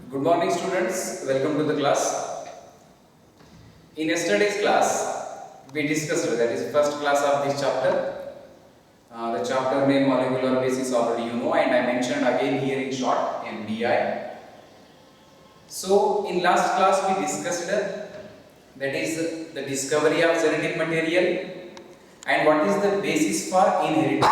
Good morning students, welcome to the class. In yesterday's class, we discussed that is first class of this chapter. The chapter name molecular basis already you know, and I mentioned again here in short MBI. So in last class we discussed that is the discovery of genetic material and what is the basis for inheritance.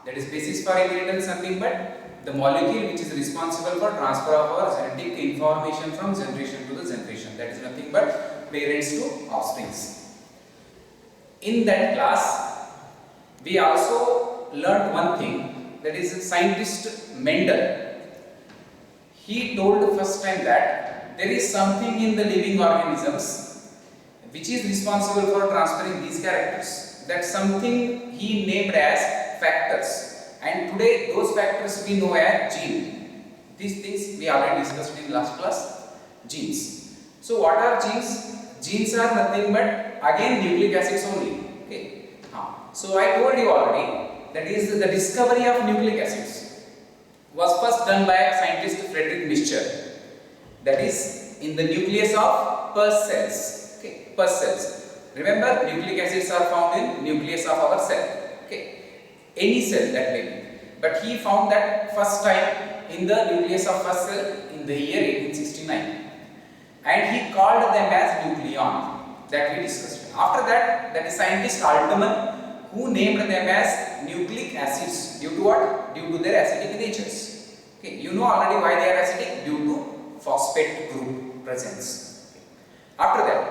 That is basis for inheritance nothing but the molecule which is responsible for transfer of our genetic information from generation to the generation. That is nothing but parents to offsprings. In that class, we also learned one thing, that is scientist Mendel. He told first time that there is something in the living organisms which is responsible for transferring these characters. That something he named as factors. And today those factors we know as gene. These things we already discussed in last class, genes. So what are genes? Genes are nothing but again nucleic acids only. Okay. So I told you already that is the discovery of nucleic acids was first done by scientist Friedrich Miescher. That is in the nucleus of Pur's cells. Okay, Pur's cells. Remember, nucleic acids are found in nucleus of our cell. Okay. Any cell that may be. But he found that first time in the nucleus of first cell in the year 1869. And he called them as nucleon, that we discussed. After that, that is scientist Altman who named them as nucleic acids. Due to what? Due to their acidic natures. Okay, you know already why they are acidic? Due to phosphate group presence. Okay. After that,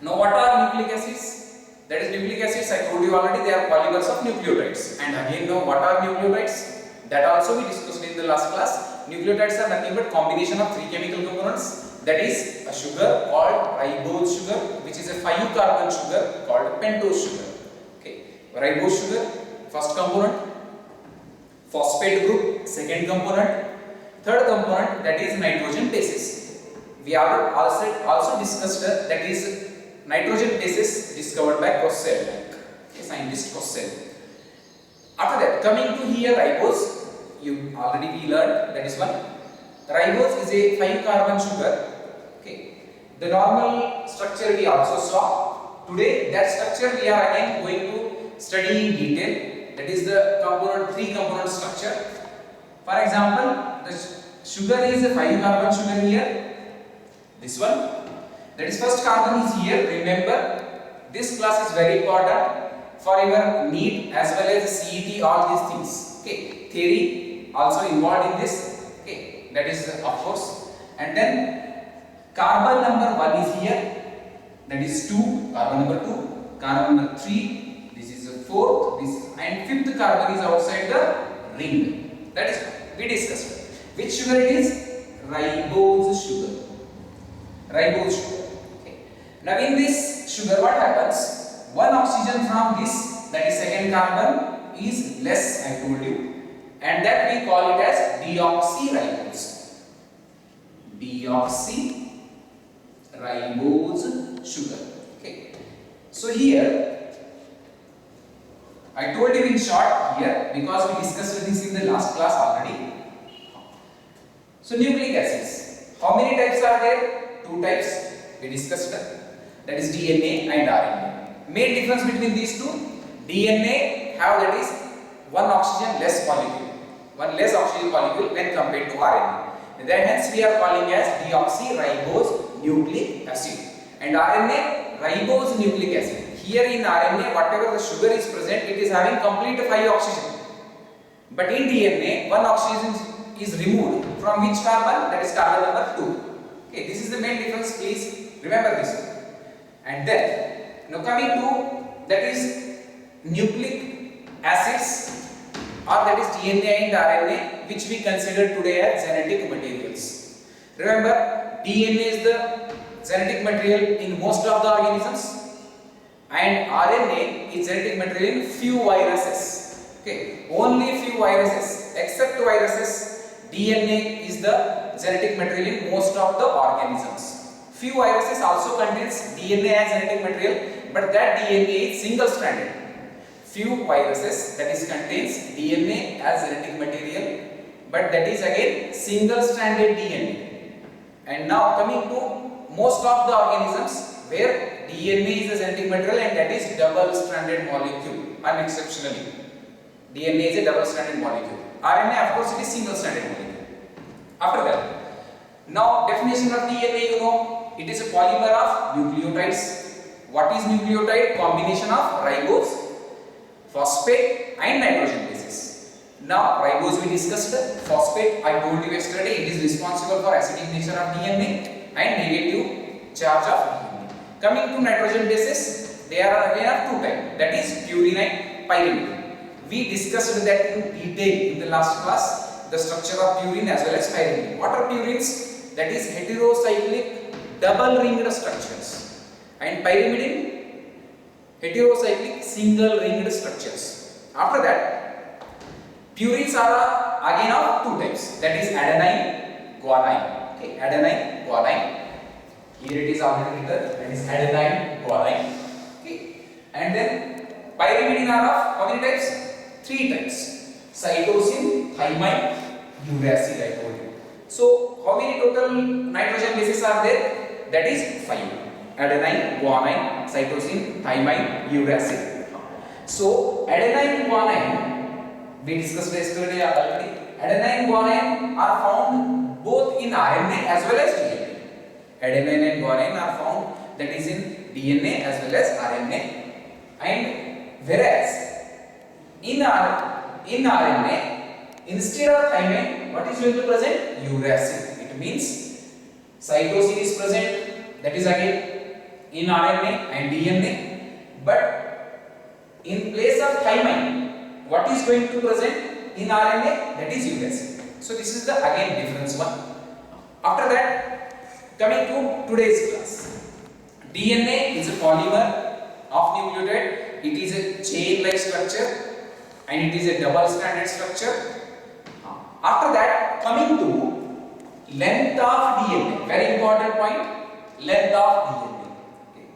now what are nucleic acids? That is nucleic acids, I told you already, they are polymers of nucleotides. And again now what are nucleotides? That also we discussed in the last class. Nucleotides are nothing but combination of three chemical components. That is a sugar called ribose sugar, which is a 5-carbon sugar called pentose sugar. Okay, ribose sugar, first component, phosphate group, second component, third component that is nitrogen bases. We have also discussed that is nitrogen bases discovered by Cossel, scientist Cossel. After that, coming to here ribose, you already we learned that is one. Ribose is a 5-carbon sugar. Okay, the normal structure we also saw. Today that structure we are again going to study in detail. That is the component, 3-component structure. For example, the sugar is a 5-carbon sugar here. This one. That is first carbon is here. Remember, this class is very important for your NEET as well as CET, all these things. Okay, theory also involved in this. Okay, that is of course. And then carbon number 1 is here. That is 2. Carbon number 2. Carbon number 3. This is the 4th. This and 5th carbon is outside the ring. That is we discussed. Which sugar it is? Ribose sugar. Ribose sugar. Now in this sugar what happens? One oxygen from this, that is second carbon, is less, I told you, and that we call it as deoxyribose. Deoxyribose sugar. Okay. So here I told you in short here because we discussed this in the last class already. So nucleic acids. How many types are there? 2 types we discussed. That is DNA and RNA. Main difference between these two, DNA have that is one oxygen less molecule, one less oxygen molecule when compared to RNA. Then hence we are calling as deoxyribose nucleic acid, and RNA ribose nucleic acid. Here in RNA whatever the sugar is present, it is having complete 5 oxygen. But in DNA one oxygen is removed from which carbon? That is carbon number 2. Okay, this is the main difference, please remember this. And then, now coming to that is nucleic acids or that is DNA and RNA, which we consider today as genetic materials. Remember, DNA is the genetic material in most of the organisms and RNA is genetic material in few viruses. Okay, only few viruses, except viruses, DNA is the genetic material in most of the organisms. Few viruses also contains DNA as genetic material, but that DNA is single stranded. Few viruses that is contains DNA as genetic material, but that is again single stranded DNA. And now coming to most of the organisms where DNA is a genetic material and that is double-stranded molecule, unexceptionally. DNA is a double-stranded molecule. RNA, of course, it is single-stranded molecule. After that, now definition of DNA, you know, it is a polymer of nucleotides. What is nucleotide? Combination of ribose, phosphate and nitrogen bases. Now ribose we discussed, phosphate I told you yesterday, it is responsible for acidic nature of DNA and negative charge of DNA. Coming to nitrogen bases, they are again of two types, that is purine and pyrimidine. We discussed that in detail in the last class, the structure of purine as well as pyrimidine. What are purines? That is heterocyclic double ringed structures, and pyrimidine heterocyclic single ringed structures. After that, purines are again of two types, that is adenine, guanine. Okay, adenine, guanine. Here it is already written, that is adenine, guanine. Okay, and then pyrimidine are of how many types? Three types: cytosine, thymine, uracil. I told you. So how many total nitrogen bases are there? That is 5: adenine, guanine, cytosine, thymine, uracil. So adenine, guanine we discussed yesterday already. Adenine, guanine are found both in RNA as well as DNA. Adenine and guanine are found that is in DNA as well as RNA, and whereas in RNA instead of thymine, what is going to present? Uracil. It means cytosine is present, that is again in RNA and DNA, but in place of thymine, what is going to present in RNA? That is uracil. So this is the again difference one. After that, coming to today's class, DNA is a polymer of nucleotide. It is a chain-like structure and it is a double-stranded structure. After that, coming to length of DNA, very important point, length of DNA. Okay.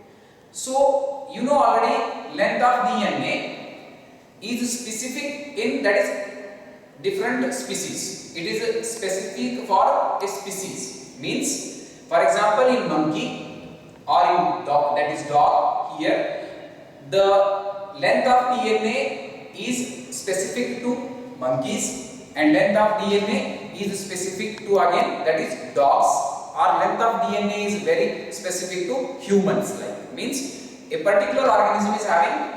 So you know already length of DNA is specific in, that is different species. It is specific for a species. Means, for example, in monkey or in dog, that is dog, here the length of DNA is specific to monkeys and length of DNA is specific to again, that is dogs, or length of DNA is very specific to humans. Like means a particular organism is having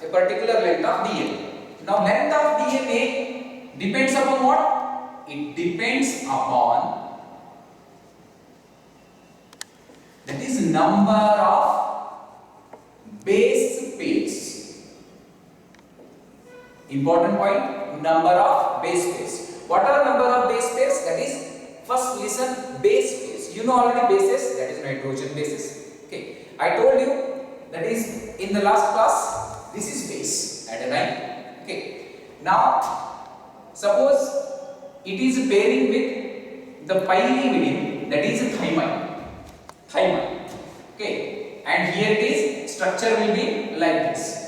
a particular length of DNA. Now length of DNA depends upon what? It depends upon, that is number of base pairs. Important point, number of base pairs. What are number of base pairs? That is, first listen, base pairs. You know already bases, that is nitrogen bases. Okay, I told you that is in the last class, this is base, adenine. Okay, now suppose it is pairing with the pyrimidine, that is thymine. Thymine. Okay, and here it is, structure will be like this.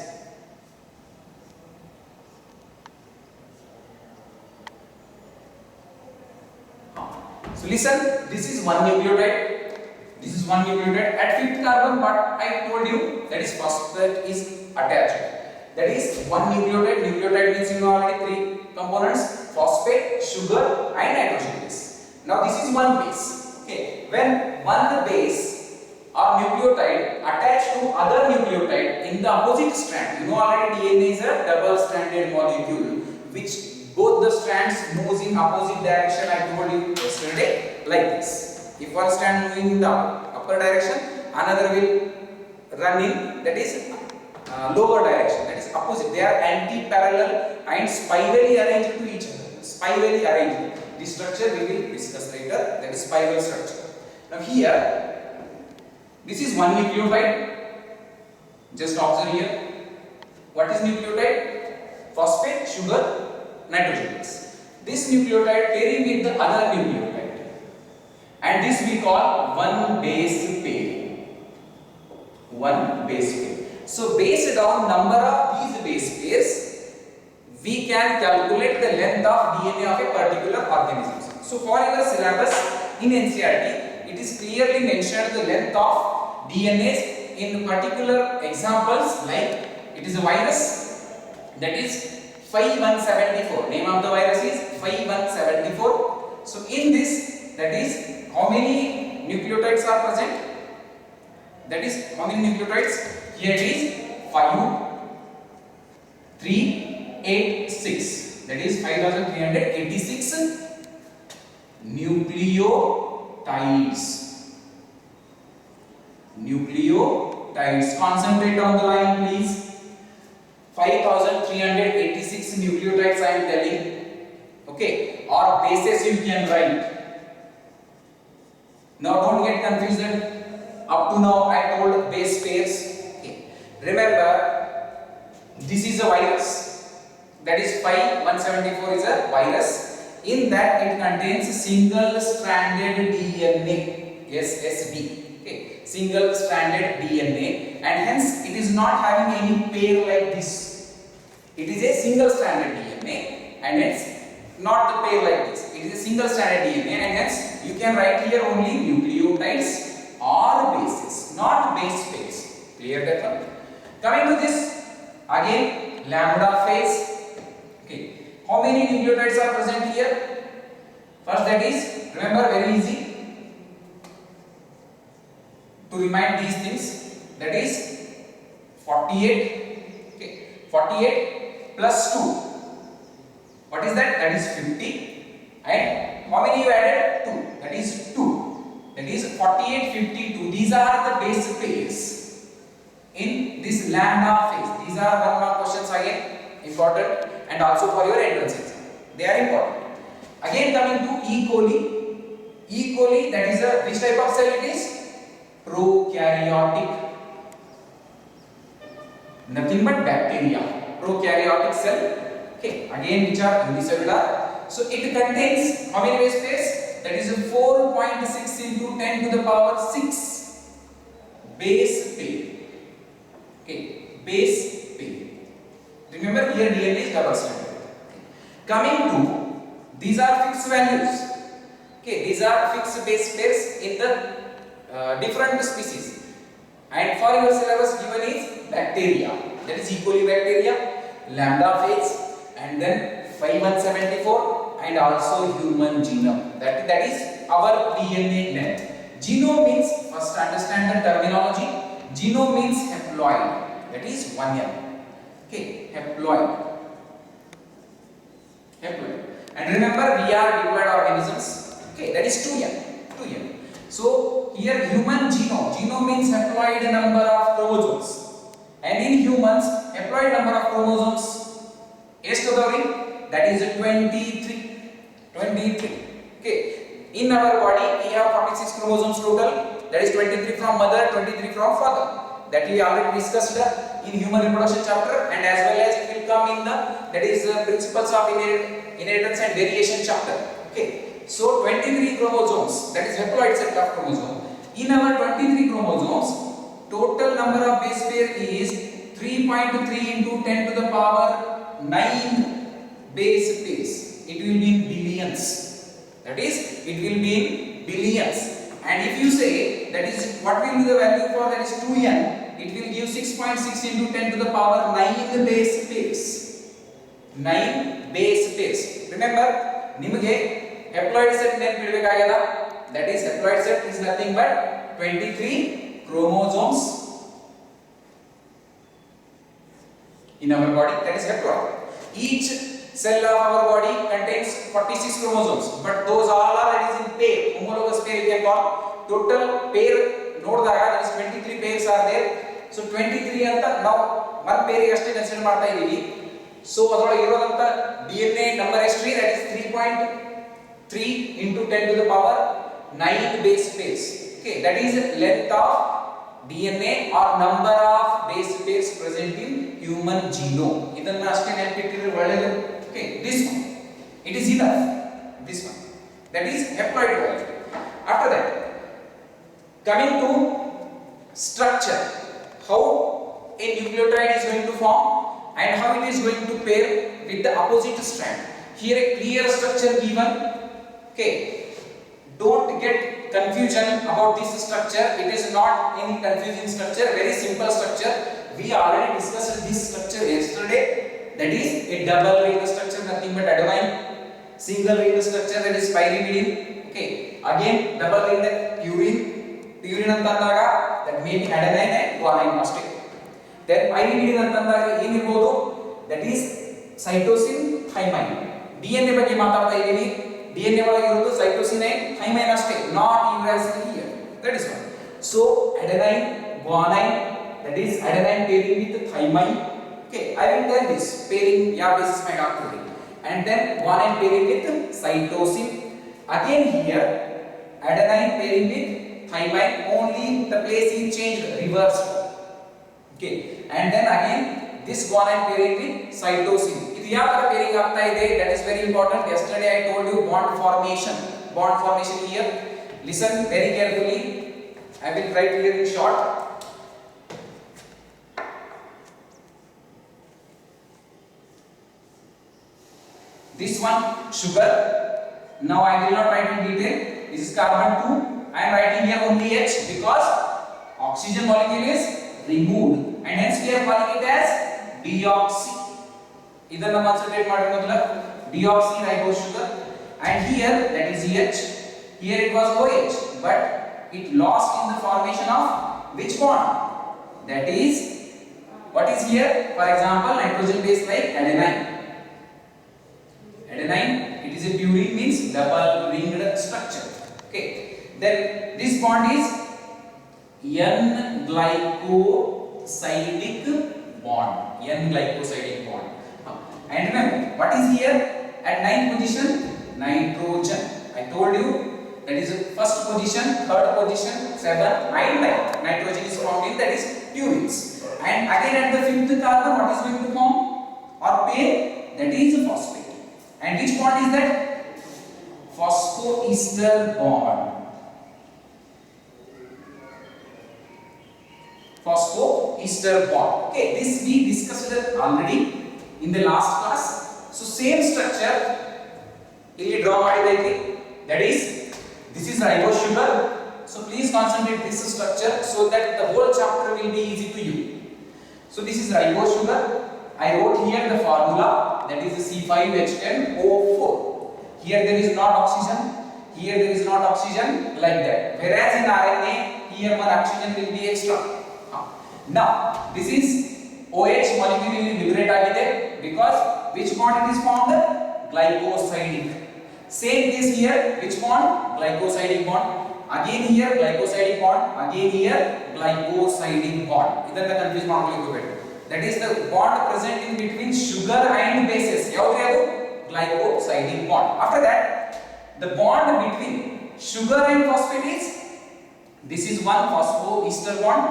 So listen, this is one nucleotide. This is one nucleotide at fifth carbon, but I told you that is phosphate is attached. That is one nucleotide. Nucleotide means you know already three components: phosphate, sugar, and nitrogen base. Now this is one base. Okay, when one base or nucleotide attached to other nucleotide in the opposite strand, you know already DNA is a double-stranded molecule, which both the strands moves in opposite direction. I told you yesterday like this. If one strand moving in the upper direction, another will run in, that is lower direction, that is opposite. They are anti-parallel and spirally arranged to each other. Spirally arranged. This structure we will discuss later, that is spiral structure. Now here, this is one nucleotide. Just observe here. What is nucleotide? Phosphate, sugar, nitrogen base. This nucleotide pairing with the other nucleotide, and this we call one base pair. One base pair. So based on number of these base pairs, we can calculate the length of DNA of a particular organism. So for your syllabus in NCERT, it is clearly mentioned the length of DNAs in particular examples, like it is a virus, that is 5174. Name of the virus is 5174. So in this, that is how many nucleotides are present? That is how many nucleotides? Here it is 5, 3, 8, 6. That is 5386 nucleotides. Nucleotides. Concentrate on the line, please. 5386 nucleotides I am telling. Okay. Or bases you can write. Now don't get confused. Up to now I told base pairs. Okay. Remember, this is a virus. That is 5174 is a virus. In that it contains single stranded DNA, SSD. Okay, single stranded DNA, and hence it is not having any pair like this. It is a single stranded DNA, and hence not the pair like this. It is a single stranded DNA, and hence you can write here only nucleotides or bases, not base pairs. Clear that one? Coming to this, again lambda phase. Okay, how many nucleotides are present here? First, that is, remember, very easy to remind these things. That is 48. Okay, 48 plus 2. What is that? That is 50. And how many you added? 2. That is 2. That is 48, 52. These are the base pairs in this lambda phase. These are one mark questions again, important, and also for your entrance exam. They are important. Again coming to E. coli. E. coli, that is a which type of cell it is? Prokaryotic. Nothing but bacteria. Prokaryotic cell. Okay, again which are unicellular. So it contains how many base pairs? That is 4.6 into 10 to the power 6 base pair. Okay, base pair. Remember here DNA is double stranded. Coming to, these are fixed values. Okay, these are fixed base pairs in the different species. And for your syllabus given is bacteria. That is E. coli bacteria, lambda phase, and then 5174, and also human genome. That is our DNA length. Genome means, first understand the terminology. Genome means haploid. That is 1N. Okay, haploid. Haploid. And remember, we are diploid organisms. Okay, that is 2N. 2N. So here human genome. Genome means haploid number of chromosomes. And in humans, haploid number of chromosomes is that is 23. 23. Okay. In our body, we have 46 chromosomes total. That is 23 from mother, 23 from father. That we already discussed in human reproduction chapter, and as well as it will come in the, that is principles of inheritance and variation chapter. Okay, so 23 chromosomes, that is haploid set of chromosome. In our 23 chromosomes, total number of base pair is 3.3 into 10 to the power 9 base pairs. It will be in billions. That is, it will be in billions. And if you say that is what will be the value for that is 2N, it will give 6.6 into 10 to the power 9 base pairs. 9 base pairs. Remember, nimage haploid set nenpidbekagada. That is, haploid set is nothing but 23 chromosomes in our body. That is haploid. Each cell of our body contains 46 chromosomes, but those all are, that is in pair, homologous pair you can call. Total pair nodadaga, that is 23 pairs are there. So 23 anta now one pair ashte consider ಮಾಡ್ತಾ ಇದೀವಿ. So ಅದರೊಳಗೆ ಇರೋದಂತ DNA number ಎಷ್ಟು, that is 3.3 into 10 to the power 9 base pairs. Okay, that is length of DNA or number of base pairs present in human genome. ಇದನ್ನ ಅಷ್ಟೇ ನೆನಪಿಟ್ಟಿದ್ರೆ ಒಳ್ಳೆಯದು. Okay, this one, it is enough. This one, that is haploid value. After that, coming to structure, how a nucleotide is going to form and how it is going to pair with the opposite strand. Here a clear structure given. Okay, don't get confusion about this structure. It is not any confusing structure, very simple structure. We already discussed this structure yesterday. That is a double ring structure, nothing but adenine. Single ring structure, that is pyrimidine. Okay, again double ring, that purine antandaaga that may be adenine and guanine must take. Then pyrimidine antandaaga ಏನು ಇರಬಹುದು, that is cytosine thymine. DNA ಬಗ್ಗೆ ಮಾತಾಡ್ತಾ ಇದ್ದೀವಿ. DNA ಒಳಗೆ ಇರೋದು cytosine and thymine ಅಷ್ಟೇ, not uracil here. That is one. So adenine, guanine, that is adenine pairing with thymine. Okay, I will tell this pairing ಯಾವ basis ಮೇಲೆ ಆಗ್ತದೆ. And then guanine pairing with cytosine. Again here adenine pairing with thymine, only the place is changed, reversed. Okay, and then again this guanine pairing with cytosine. Idu ಯಾವ ತರ pairing ಆಗ್ತಾ ಇದೆ, that is very important. Yesterday I told you bond formation here. Listen very carefully. I will write here in short. This one sugar. Now I will not write in detail. This is carbon 2. I am writing here only H because oxygen molecule is removed and hence we are calling it as deoxy. Idanna concentrate ಮಾಡಿ ಮೊದಲ deoxyribose sugar. And here that is H. Here it was OH, but it lost in the formation of which bond? That is, what is here? For example, nitrogen base like adenine. Adenine, it is a purine, means double ringed structure. Okay, then this bond is N-glycosidic bond. N-glycosidic bond. And remember, what is here at 9th position? Nitrogen. I told you that is first position, third position, 7th, 9th. Nitrogen is found in, that is purines. And again at the 5th carbon, what is going to form or pair? That is phosphate. And which bond is that? Phosphoester bond. Phosphoester bond. Okay, this we discussed already in the last class. So same structure ಇಲ್ಲಿ draw ಮಾಡಿದೈತಿ. That is, this is ribose sugar. So please concentrate this structure so that the whole chapter will be easy to you. So this is ribose sugar. I wrote here the formula, that is C5H10O4. Here there is not oxygen, here there is not oxygen, like that. Whereas in RNA, here one oxygen will be extra. Now this is OH molecule liberate agide because which bond it is formed? Glycosidic. Same case here, which bond? Glycosidic bond. Again here glycosidic bond, again here glycosidic bond. Idanna confuse ಮಾಡ್ಕೊಳ್ಳಿಕ್ಕೆ ಹೋಗಬೇಡಿ. That is the bond present in between sugar and bases. ಯಾವುದು ಅದು? Glycosidic bond. After that, the bond between sugar and phosphate is, this is one phosphoester bond,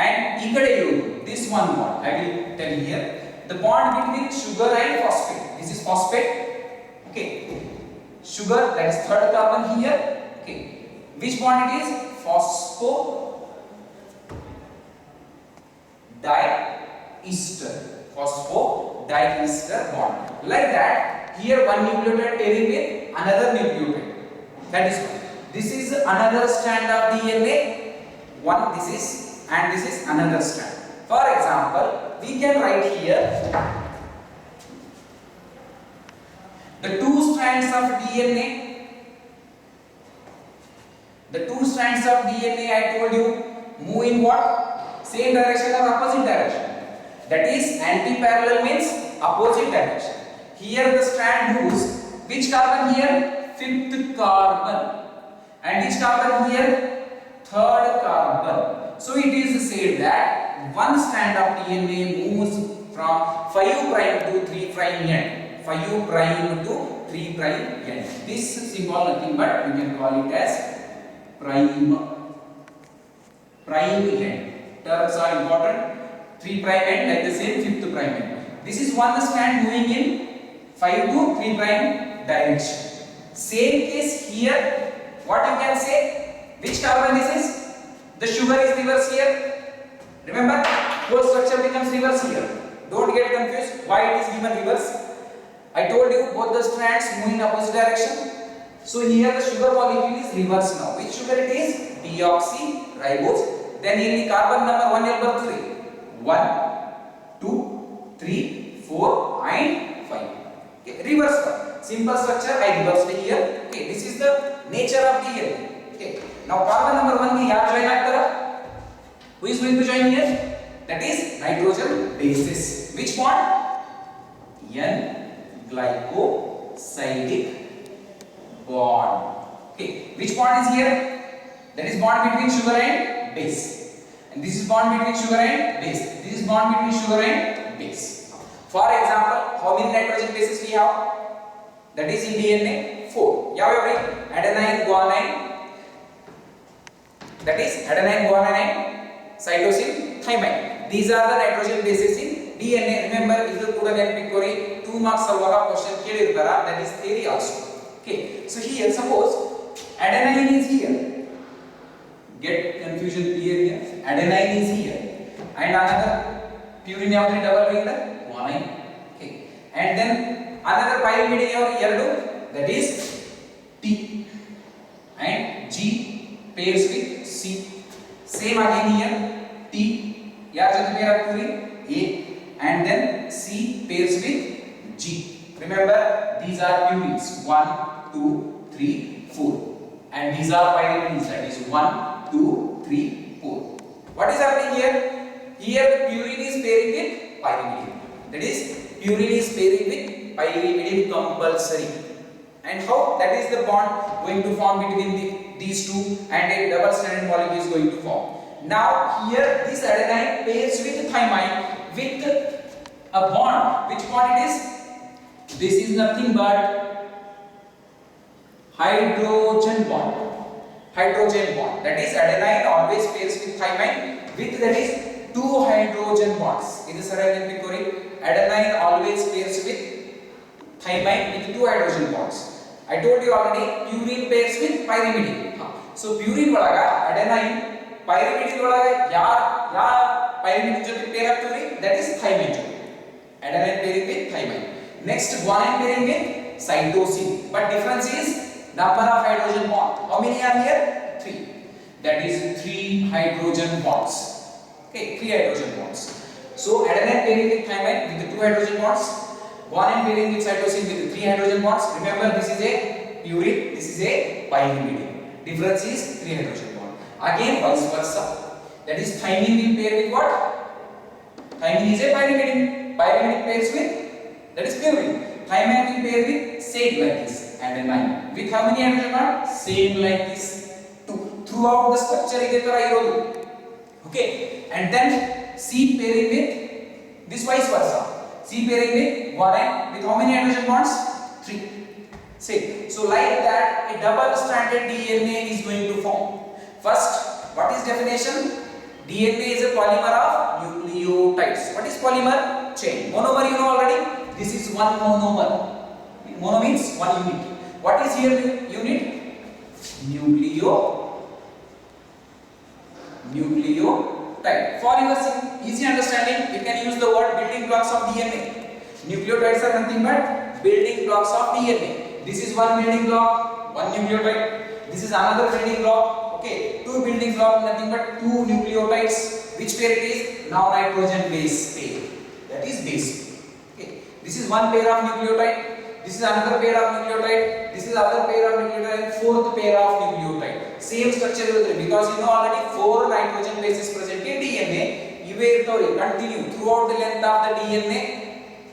and ಈ ಕಡೆ ಇರುವುದು this one bond. I will tell here the bond between sugar and phosphate. This is phosphate. Okay, sugar, that is third carbon here. Okay, which bond it is? Phosphodiester bond. Like that, here one nucleotide pairing with another nucleotide. That is one. This is another strand of DNA. One this is, and this is another strand. For example, we can write here the two strands of DNA. The two strands of DNA, I told you, move in what? Same direction or opposite direction? That is, anti-parallel means opposite direction. Here the strand moves. Which carbon here? 5th carbon. And which carbon here? 3rd carbon. So it is said that one strand of DNA moves from 5 prime to 3 prime end. 5 prime to 3 prime end. This symbol nothing but we can call it as prime end. Terms are important. 3 prime end like the same 5th prime end. This is one strand moving in 5 to 3 prime direction. Same case here. What you can say? Which carbon this is? The sugar is reverse here. Remember, whole structure becomes reverse here. Don't get confused why it is given reverse. I told you both the strands move in opposite direction. So here the sugar molecule is reversed now. Which sugar it is? Deoxyribose. Then here the carbon number 1 will be 1, 2, 3, 4 and 5. Okay, reverse one. Simple structure I reversed here. Okay, this is the nature of DNA. Okay, now carbon number 1 ki yaar join agtara? Who is going to join here? That is nitrogen bases. Which bond? N-glycosidic bond. Okay, which bond is here? That is bond between sugar and base. And this is bond between sugar and base. This is bond between sugar and base. For example, how many nitrogen bases we have? That is in DNA 4. Yav adenine, guanine. That is adenine, guanine and cytosine, thymine. These are the nitrogen bases in DNA. Remember, if you put an picori 2 marks salvaga question kelirtara, that is theory also. Okay, so here suppose adenine is here. Get confusion clear here. Adenine is here, and another purine yav double ring the guanine. Okay, and then another pyrimidine yav eradu, that is T, and G pairs with C. Same again here, T yaar jati pair purine A, and then C pairs with G. Remember, these are purines 1, 2, 3, 4, and these are pyrimidines, that is 1, 2, 3, 4. What is happening here? Here the purine is pairing with pyrimidine. That is, purine is pairing with pyrimidine compulsory. And how? That is the bond going to form between these two, and a double stranded molecule is going to form. Now here this adenine pairs with thymine with a bond. Which bond it is? This is nothing but hydrogen bond. Hydrogen bond. That is adenine always pairs with thymine with, that is, 2 hydrogen bonds. This is adenine always pairs with thymine with 2 hydrogen bonds. I told you already, purine pairs with pyrimidine. So purine olaga adenine, pyrimidine olaga ya pyrimidine joti pair agtadi, that is thymine. Adenine pairing with thymine. Next, guanine pairing with cytosine. But difference is number of hydrogen bonds. How many are here? 3. That is 3 hydrogen bonds. Okay, 3 hydrogen bonds. So adenine pairing with thymine with 2 hydrogen bonds. Guanine pairing with cytosine with 3 hydrogen bonds. Remember, this is a purine, this is a pyrimidine. Difference is 3 hydrogen bond. Again, vice versa. That is, thymine will pair with what? Thymine is a pyrimidine. Pyrimidine pairs with, that is purine. Thymine will pair with, same like this, adenine. With how many hydrogen bonds? Same like this. 2. Throughout the structure, okay. And then C pairing with this, vice versa. C pairing with guanine with how many hydrogen bonds? 3. Same. So like that, a double-stranded DNA is going to form. First, what is definition? DNA is a polymer of nucleotides. What is polymer? Chain. Monomer you know already. This is one monomer. Mono means one unit. What is here unit? Nucleotide. For your easy understanding, you can use the word building blocks of DNA. Nucleotides are nothing but building blocks of DNA. This is one building block, one nucleotide. This is another building block. Okay, 2 building blocks, nothing but 2 nucleotides. Which pair it is? Now nitrogen base pair. That is base. Okay, this is one pair of nucleotide. This is another pair of nucleotide. This is other pair of nucleotide. 4th pair of nucleotide. Same structure because you know already 4 nitrogen bases present in DNA. You will continue throughout the length of the DNA.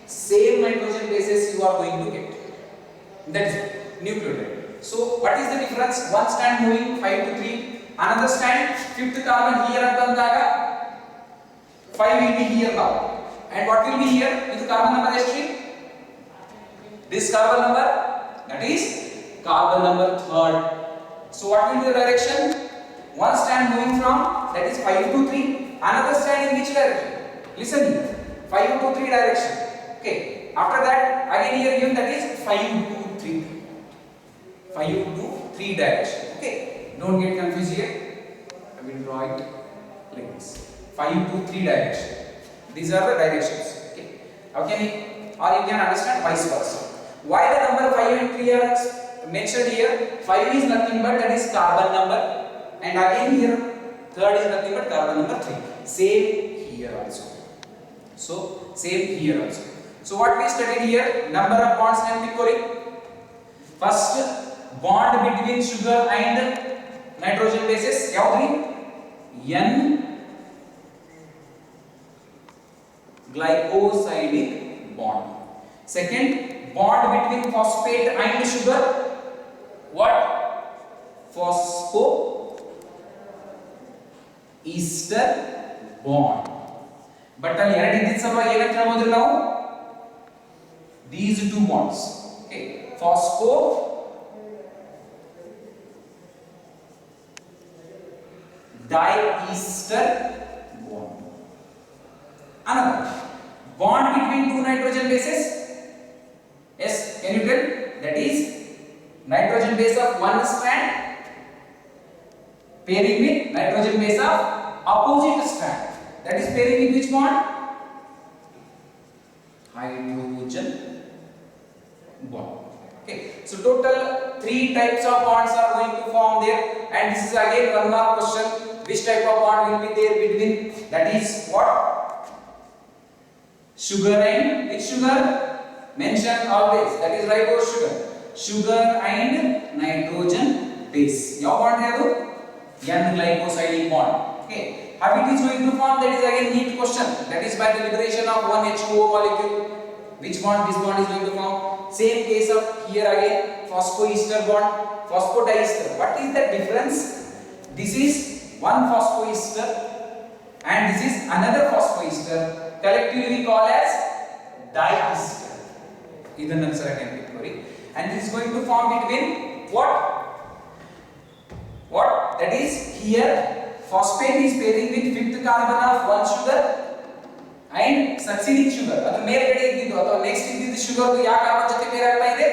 Same nitrogen bases you are going to get. That is nucleotide. So what is the difference? One strand moving 5 to 3, another strand 5th carbon here at the 5 will be here now. And what will be here? With carbon number history? This carbon number, that is carbon number 3rd. So what will be the direction? One strand moving from, that is 5 to 3, another strand in which direction? Listen here, 5 to 3 direction. Okay, after that again here given, that is 5 to 3. 5 to 3 direction. Okay, don't get confused here. I will draw it like this. 5 to 3 direction. These are the directions. Okay, how can you, or you can understand vice versa. Why the number 5 and 3 are mentioned here 5 is nothing but that is carbon number, and again here third is nothing but carbon number 3. Same here also. So same here also. So what we studied here, number of bonds ನೆನಪಿಟ್ಕೊಳ್ಳಿ. First bond between sugar and nitrogen bases ಯಾವ್ದ್ರಿ? N glycosidic bond. Second, bond between phosphate and sugar, what? Phosphoester bond. But ಅಲ್ಲಿ ಎರಡು ಇದ್ದಿದ್ದ ಸಲುವಾಗಿ ಏನಂತ ಹೇಳ್ಬೋದ್ರಿ ನಾವು? These two bonds. Okay, phosphodiester bond. Another bond between two nitrogen bases. Yes, can you tell? That is nitrogen base of one strand pairing with nitrogen base of opposite strand. That is pairing with which bond? Hydrogen bond. Okay, so total 3 types of bonds are going to form there, and this is again one more question: which type of bond will be there between? That is what? Sugar and which sugar? Mention always, that is ribose sugar. Sugar and nitrogen base. ಯಾವ bond ಅದು? N glycosidic bond. Okay, how it is going to form? That is again neat question. That is by the liberation of one H2O molecule. Which bond this bond is going to form? Same case of here again, phosphoester bond, phosphodiester. What is the difference? This is one phosphoester and this is another phosphoester. Collectively we call as diester. ಇದನ್ನ ಸರಿ ನೆನಪಿಟ್ಕೊಳ್ಳಿ. And this is going to form between what? That is here phosphate is pairing with fifth carbon of one sugar and succeeding sugar. ಅದರ ಮೇಲ್ಗಡೆ ಇದ್ದಿದ್ದು ಅಥವಾ next ಇದ್ದಿದ್ದು sugar ಯಾವ carbon ಜೊತೆ peer ಆಗ್ತಾ ಇದೆ?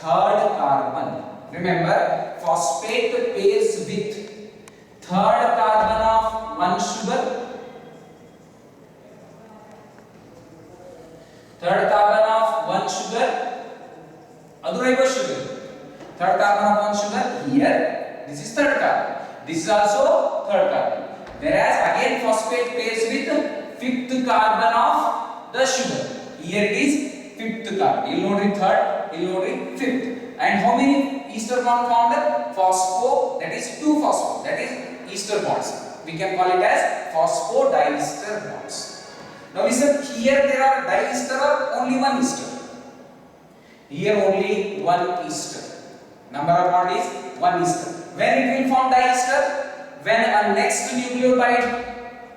Third carbon. Remember, phosphate pairs with third carbon of one sugar. Third carbon of one sugar. Adu ribose sugar. Third carbon of one sugar here. This is third carbon. This is also third carbon. Whereas again phosphate pairs with fifth carbon of the sugar. Here it is fifth carbon. You will note third, you will note fifth. And how many ester bond formed? Phospho, that is two phospho, that is ester bonds. We can call it as phosphodiester bonds. Now listen, here there are diester or only one ester? Here only one ester. Number of bond is one ester. When it will form diester? When a next nucleotide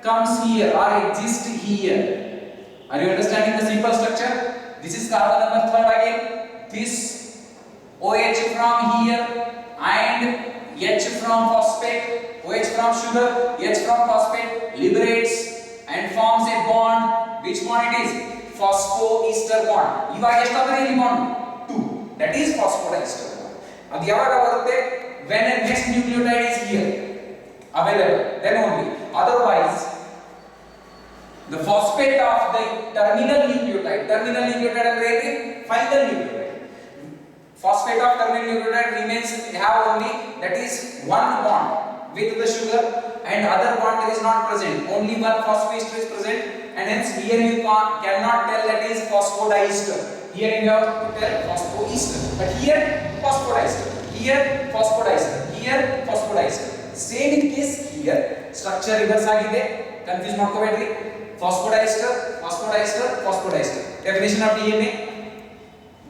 comes here or exists here. Are you understanding the simple structure? This is carbon number third again. This OH from here and H from phosphate, OH from sugar, H from phosphate liberates and forms a bond. Which bond it is? Phosphoester bond. ಇವಾಗ ಎಷ್ಟಾದ್ರೆ ಇಲ್ಲಿ bond 2. That is phosphodiester bond. ಅದು ಯಾವಾಗ ಬರುತ್ತೆ? When a next nucleotide is here available, then only. Otherwise the phosphate of the terminal nucleotide ಅಂದ್ರೆ ಏನ್ರಿ? Final nucleotide. Phosphate of terminal nucleotide remains have only that is one bond with the sugar and other bond is not present. Only one phosphoester is present, and hence here you cannot tell that is phosphodiester. Here you have to tell phosphoester. But here phosphodiester. Here phosphodiester. Here phosphodiester. Same in case here structure reverse ಆಗಿದೆ. Confuse ಮಾಡ್ಕೋಬೇಡ್ರಿ. Phosphodiester. Definition of DNA.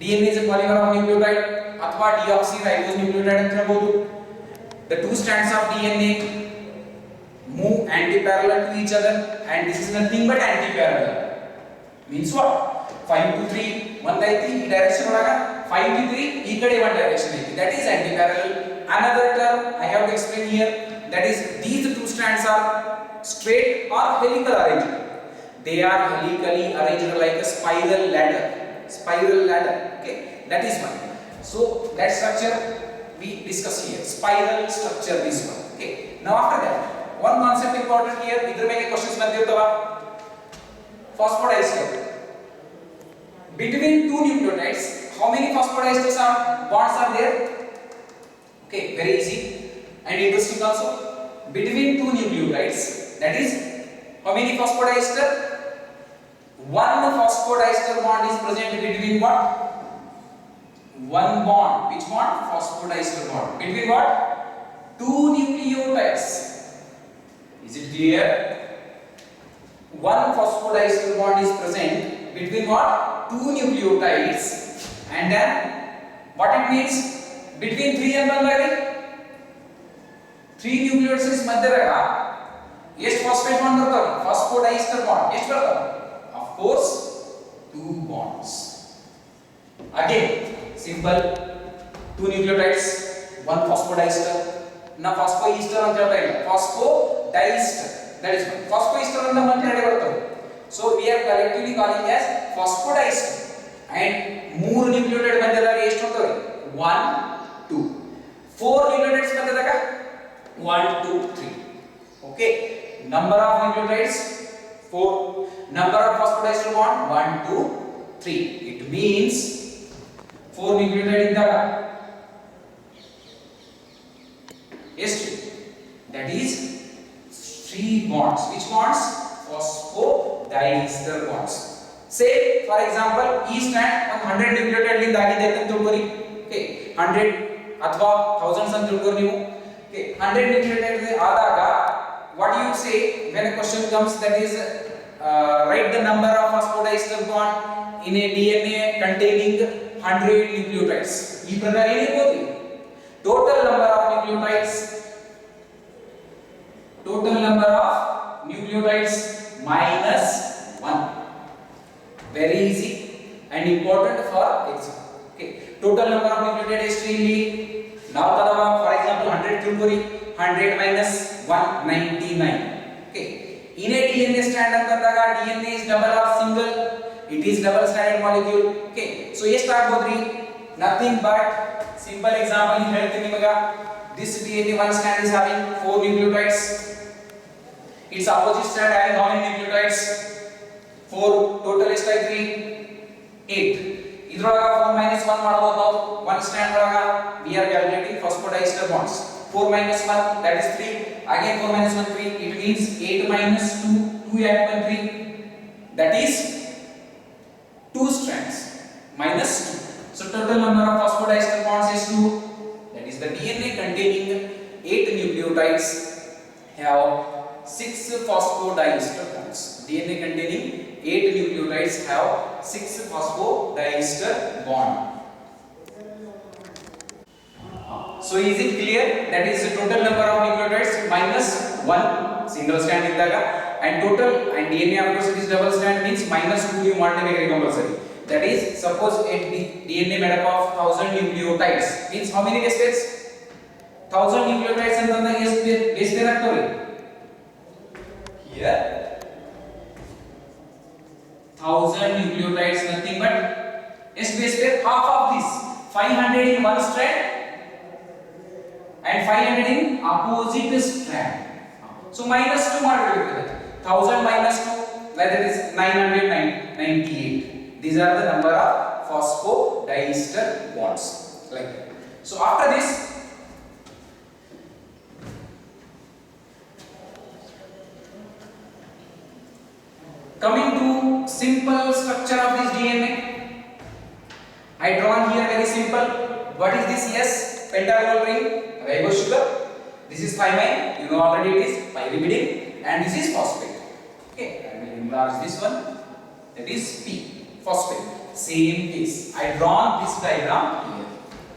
DNA is a polymer of nucleotide ಅಥವಾ deoxyribose nucleotide ಅಂತ ಹೇಳ್ಬೋದು. The two strands of DNA move anti-parallel to each other, and this is nothing but anti-parallel. Means what? 5 to 3 one ಐತಿ ಈ direction ಒಳಗ, 5 to 3 ಈ ಕಡೆ one direction ಐತಿ. That is anti-parallel. Another term I have to explain here, that is these two strands are straight or helical arrangement. They are helically arranged like a spiral ladder. Okay, that is one. So that structure we discuss here, spiral structure, this one. Okay, now after that one concept important here, idra mege questions bandirtava. Phosphodiester. Between two nucleotides, how many phosphodiesters are bonds are there? Okay, very easy and interesting also. Between two nucleotides, that is how many phosphodiester? One phosphodiester bond is present between what? One bond. Which bond? Phosphodiester bond. Between what? Two nucleotides. Is it clear? One phosphodiester bond is present between what? Two nucleotides, and then what it means? Between three and one by three nucleotides ಮಧ್ಯದಾಗ ಎಷ್ಟು phosphate bond ಬರ್ತವೆ? ಫಾಸ್ಫೋಡೈಸ್ಟರ್ bond ಎಷ್ಟು ಬರ್ತವೆ? Of course, two bonds. Again, simple. Two nucleotides, one phosphodiester. Now phosphoester ಅಂತ ಹೇಳ್ತಾ ಇಲ್ಲ, phosphodiester. That is one. Phosphoester ಅಂತ ಮಾತಾಡಿ ಬರ್ತವೆ. So we are collectively calling as phosphodiester. And ಮೂರು ನ್ಯೂಕ್ಲಿಯೋಟೈಡ್ ಮಧ್ಯದಾಗ ಎಷ್ಟು ಬರ್ತವೆ? 1 2. Four nucleotides ಮಧ್ಯದಾಗ 1 2 3. Okay, number of nucleotides 4. Number of phosphodiester bond 1 2 3. It means 4 nucleotide ಇದ್ದಾಗ ಎಷ್ಟು? That is 3 bonds. Which bonds? Phosphodiester bonds. Say for example ಈ strand 100 nucleotide ಲಿಂದ ಆಗಿದೆ ಅಂತ ತಿಳ್ಕೊರಿ. Okay, 100 ಅಥವಾ thousands ಅಂತ ತಿಳ್ಕೊರಿ ನೀವು. Okay, 100 nucleotide ಆದಾಗ what you say when a question comes, that is write the number of phosphodiester bond in a DNA containing 100 nucleotides. ಈ ಪ್ರಕಾರ ಏನಿರಬಹುದು? Total number of nucleotides minus 1. Very easy and important for exam. Okay, total number of nucleotides ಎಷ್ಟು ಇಲ್ಲಿ? ನಾವು ತದವ for example 100 ತಿಳ್ಕೊರಿ. 100 minus 199. Okay, in a DNA strand ಅಂತಂದಾಗ DNA is double or single? It is double stranded molecule. Okay, so ಎಷ್ಟು ಆಗಬಹುದ್ರಿ? Nothing but simple example ಹೇಳ್ತೀನಿ ನಿಮಗೆ. This DNA one strand is having 4 nucleotides. Its opposite strand having how many nucleotides? 4. Total ಎಷ್ಟಾಯ್ತ್ರಿ? 8. ಇದ್ರೊಳಗ 4 minus 1 ಮಾಡಬಹುದು ನಾವು. One strand ಒಳಗ we are calculating phosphodiester bonds. 4 minus 1, that is 3. Again 4 minus 1 3. It means 8 minus 2, 2 add 1 3. That is 2 strands minus 2. So total number of phosphodiester bonds is 2. That is the DNA containing 8 nucleotides have 6 phosphodiester bonds. DNA containing 8 nucleotides have 6 phosphodiester bond. So is it clear? That is the total number of nucleotides minus 1 single strand iddaga, and total, and DNA of course it is double strand, means minus 2 you multiply compulsory. That is, suppose a DNA made up of 1000 nucleotides, means how many base pairs? 1000 nucleotides antanda ಎಷ್ಟು base pair ಆಗ್ತವೆ? Here 1000 nucleotides, nothing but ಎಷ್ಟು base pair? Half of this, 500 in one strand and 500 in opposite strand. So minus 2 ಮಾಡಬೇಕು. 1000 minus 2, that is 998. These are the number of phosphodiester bonds, like that. So after this, coming to simple structure of this DNA, I drawn here very simple. What is this? Yes, pentagonal ring, ribose sugar. This is thymine, you know already it is pyrimidine, and this is phosphate. Okay, I will enlarge this one. That is P, phosphate. Same case. I drawn this diagram here.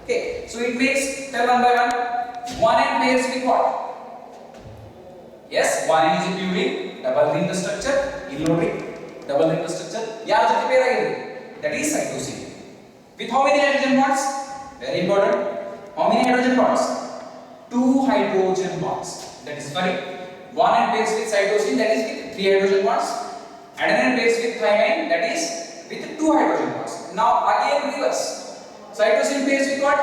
Okay, so it makes, tell one by one. 1N pairs with what? Yes, 1N is a purine, double ring the structure. ಇಲ್ಲಿ ನೋಡ್ರಿ, double ring the structure. ಯಾರ ಜೊತೆ peer ಆಗಿದೆ? That is cytosine. With how many hydrogen bonds? Very important. How many hydrogen bonds? 2 hydrogen bonds. That is correct. 1N pairs with cytosine, that is with 3 hydrogen bonds. Adenine pairs with thymine, that is with 2 hydrogen bonds. Now again reverse. Cytosine pairs with what?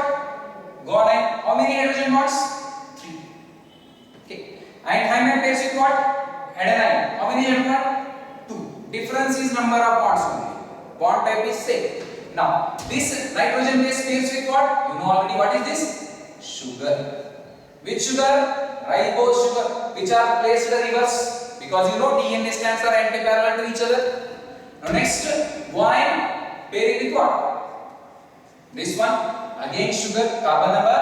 Guanine. How many hydrogen bonds? 3. Okay. And thymine pairs with what? Adenine. How many hydrogen bonds? 2. Difference is number of bonds only. Bond type is same. Now this nitrogen base pairs with what? You know already what is this? sugar. Which sugar? Ribose sugar, which are placed reverse, because you know DNA strands are anti-parallel to each other. Now next, guanine pairing with what? This one again sugar, carbon number.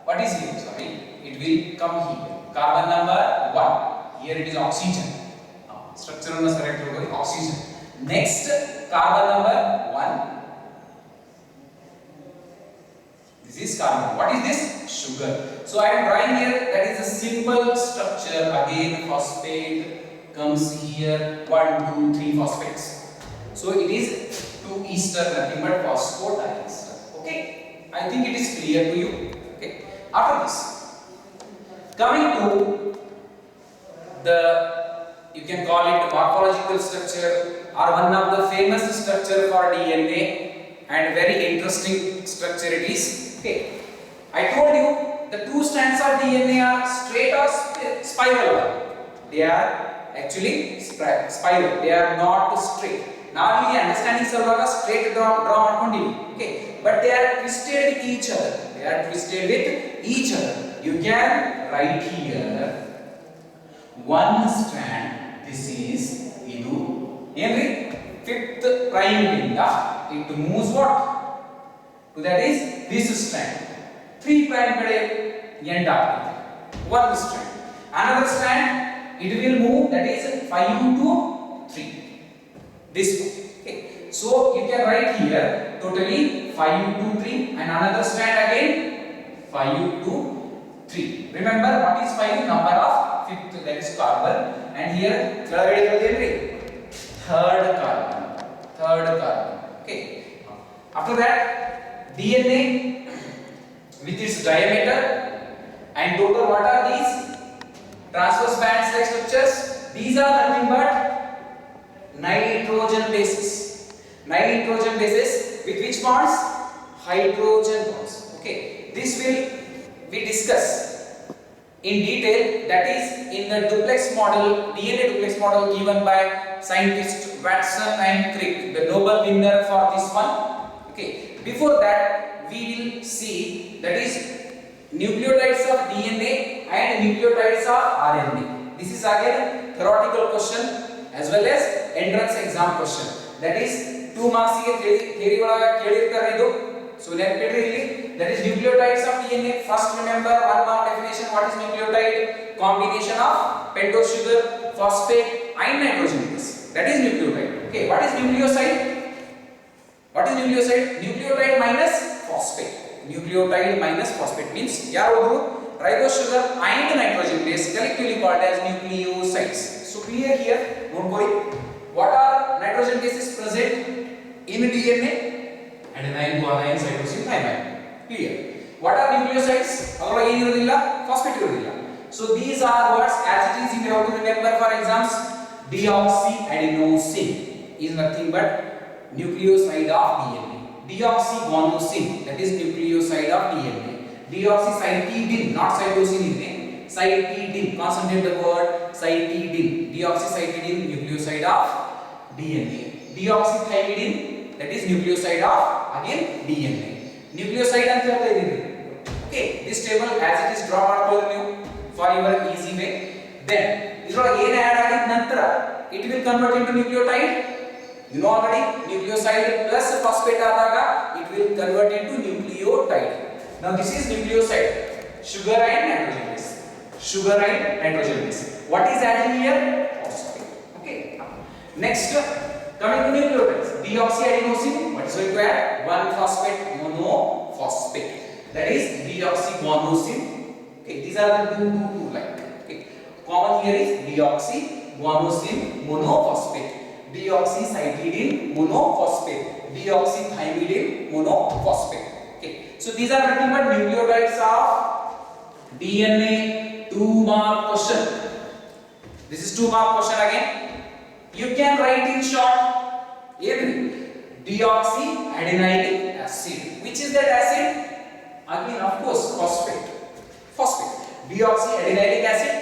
What is here? Sorry, it will come here. Carbon number 1. Here it is oxygen. Structure on the correct oxygen. Next, carbon number 1. This is carbon. What is this? Sugar. So I am drawing here, that is a simple structure. Again, phosphate comes here. 1, 2, 3 phosphates. So it is 2 ester, nothing but phosphodiester. Okay. I think it is clear to you. Okay. After this, coming to the, you can call it morphological structure, or one of the famous structure for DNA, and very interesting structure it is. Okay, I told you the 2 strands of DNA are straight or spiral. They are actually spiral. They are not straight. Now you understanding salvaga straight draw ಮಾಡ್ಕೊಂಡಿವಿ. Okay, but they are twisted with each other. They are twisted with each other. You can write here one strand. This is idu ಏನ್ರಿ 5th prime ಇಂದ it moves what to, that is this strand. 3 prime ಕಡೆ end ಆಗ್ತದೆ. One strand. Another strand it will move, that is 5 to 3. This one. Okay. So you can write here totally 5 to 3, and another strand again 5 to 3. Remember what is 5? Number of 5th, that is carbon, and here ಕೆಳಗಡೆ ಇರೋದೇನ್ರಿ third carbon. Okay. After that, DNA with its diameter and total, what are these? Transverse bands like structures. These are nothing but nitrogen bases. Nitrogen bases with which bonds? Hydrogen bonds. Okay. This will we discuss in detail, that is in the duplex model, DNA duplex model given by scientist Watson and Crick, the Nobel winner for this one. Okay, before that we will see, that is nucleotides of DNA and nucleotides of RNA. This is again theoretical question as well as entrance exam question. That is 2 marks ಗೆ theory ಒಳಗೆ ಕೇಳಿರ್ತಾರೆ ಇದು. So ನೆನಪಿಡ್ರಿ ಇಲ್ಲಿ, that is nucleotides of DNA. First remember 1 mark definition. What is nucleotide? Combination of pentose sugar, phosphate and nitrogen base. That is nucleotide. Okay, what is nucleoside? What is nucleoside? Nucleotide minus phosphate. Nucleotide minus phosphate means yaru ribose sugar and nitrogen base, collectively called as nucleosides. So clear here. Nodkori, what are nitrogen bases present in DNA? Adenine, guanine, cytosine, thymine. Clear. What are nucleosides? Adrage ಏನು ಇರೋದಿಲ್ಲ, phosphate ಇರೋದಿಲ್ಲ. So these are words as it is, you have to remember for exams. Deoxyadenosine is nothing but nucleoside of DNA. Deoxyguanosine, that is nucleoside of DNA. Deoxycytidine, not cytosine ಇದೆ, cytidine. Concentrate the word cytidine. Deoxycytidine, nucleoside of DNA. Deoxythymidine, that is nucleoside of again DNA. Nucleoside ಅಂತ ಹೇಳ್ತಾ ಇದೀನಿ. Okay, this table as it is draw ಮಾಡ್ಕೊಳ್ಳಿ ನೀವು for your easy way. Then ಇದರೊಳಗೆ ಏನು add ಆಗಿದ ನಂತರ it will convert into nucleotide. You know already, nucleoside plus phosphate ಆದಾಗ it will convert into nucleotide. Now this is nucleoside, sugar and nitrogen base. Sugar and nitrogen base. What is adding here? Phosphate. Okay. Next, coming to nucleotides. Deoxyadenosine, what is going to add? 1 phosphate monophosphate. That is deoxyguanosine. Okay, these are the two like. Okay. Common here is deoxyguanosine monophosphate, deoxycytidine monophosphate, deoxythymidine monophosphate. Okay, so these are nothing but nucleotides of DNA. 2 mark question. This is 2 mark question again. You can write in short. Deoxyadenilic acid. Which is that acid? Again, of course, phosphate. Deoxyadenilic acid,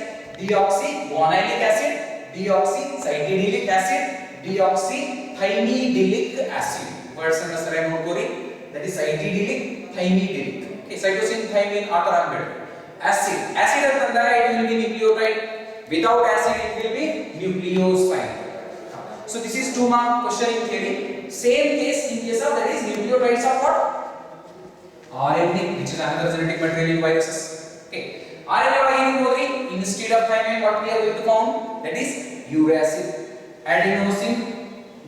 deoxyguanilic acid, deoxycytidinic acid, deoxythymidinic acid. Words and sare nodkori, that is cytidinic, thymidinic. Okay, cytosine, thymine, are connected. Acid ಅಂತಂದಾಗ it will be nucleotide. Without acid it will be nucleoside. So this is 2 mark question in theory. Same case in case of that is nucleotides of what? RNA, which is another genetic material in viruses. Okay, RNA ಒಳಗೆ ಏನು ನೋಡ್ರಿ, instead of thymine what we are going to found, that is uracil, adenosine,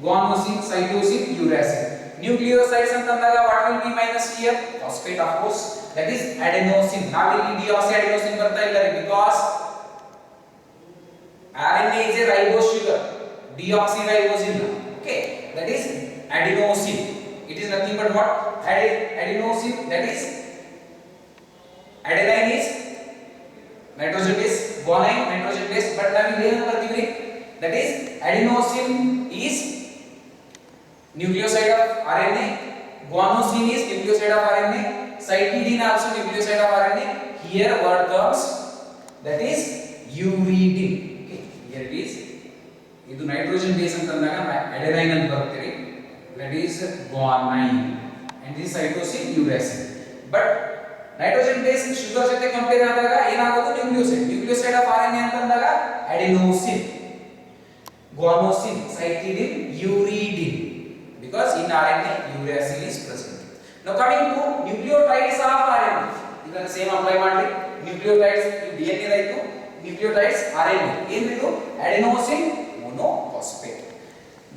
guanosine, cytosine, uracil. Nucleosides ಅಂತಂದಾಗ what will be minus here? Phosphate, of course, that is adenosine. ನಾವಿಲ್ಲಿ deoxyadenosine ಬರ್ತಾ ಇಲ್ಲ because RNA is a ribose sugar, deoxyribose ಇಲ್ಲ. Okay, that is adenosine. It is nothing but what? Adenosine, that is adenine is nitrogen base, guanine nitrogen base, but ನಾವು ಏನು ಬರ್ತೀವಿ, that is adenosine is nucleoside of RNA, guanosine is nucleoside of RNA, cytidine also nucleoside of RNA. Here word comes, that is uridine. Okay, here it is. ಇದು nitrogen base ಅಂತಂದಾಗ adenine ಅಂತ ಬರ್ತೀರಿ, that is guanine, and this cytosine uracil. But nitrogen base sugar ಜೊತೆ compare ಆದಾಗ ಏನಾಗೋದು nucleoside of RNA ಅಂತಂದಾಗ adenosine, guanosine, cytidine, uridine, because in RNA uracil is present. Now coming to nucleotides of RNA, ಇದನ್ನ same apply ಮಾಡಿ. nucleotides DNA ಆಯ್ತು, nucleotides RNA ಏನಿದು adenosine monophosphate,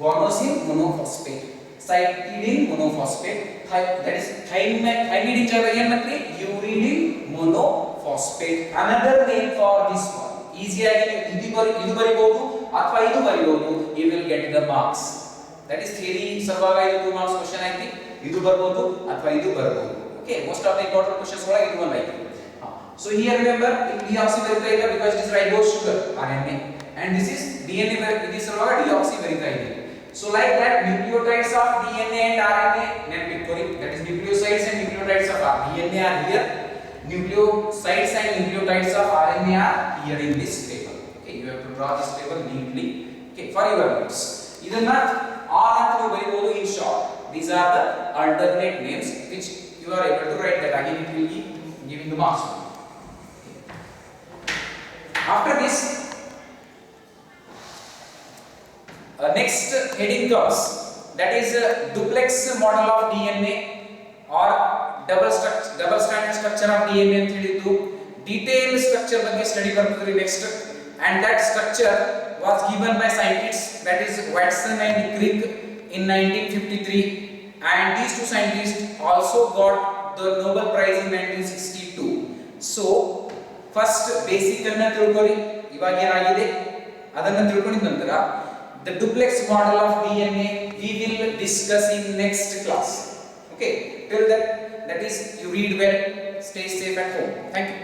guanosine monophosphate, cytidine monophosphate, that is thymidine ಜಾಗದಾಗ ಏನು ಮಾಡ್ತೀವಿ, uridine monophosphate. Another name for this one, easy ಆಗಿ ಇದು ಬರಿಬಹುದು ಅಥವಾ ಇದು ಬರಿಬಹುದು, you will get the marks. That is theory ಸಲುವಾಗ ಇದು 2 marks question ಐತಿ, ಇದು ಬರಬಹುದು ಅಥವಾ ಇದು ಬರಬಹುದು. Okay, most of the important questions ಒಳಗೆ ಇದು ಒಂದು ಐತಿ. So here remember deoxy ಬರಿತಾ ಇಲ್ಲ because it is ribose sugar RNA, and this is DNA, this ಸಲುವಾಗ deoxy ಬರಿತಾ ಇದೆ. So like that nucleotides of DNA and RNA ನೆನಪಿಟ್ಕೊಳ್ಳಿ, that is nucleosides and nucleotides of DNA are here, nucleosides and nucleotides of RNA are here in this table. Okay, you have to draw this table neatly, okay, for your notes. ಇದನ್ನ R ಅಂತ ನೀವು ಬರೆಯಬಹುದು in short. These are the alternate names which you are able to write, that again it will be giving the marks. After this next heading comes, that is duplex model of DNA or double stranded structure of DNA ಅಂತ ಹೇಳಿದ್ದು detailed structure ಬಗ್ಗೆ study ಬರ್ತದೆ next, and that structure was given by scientists, that is Watson and Crick in 1953, and these two scientists also got the Nobel Prize in 1962. So first basic ಅನ್ನು ತಿಳ್ಕೊಳ್ಳಿ, ಇವಾಗ ಏನಾಗಿದೆ ಅದನ್ನು ತಿಳ್ಕೊಂಡಿದ ನಂತರ the duplex model of DNA we will discuss in next class. Okay, till that is you read well, stay safe at home. Thank you.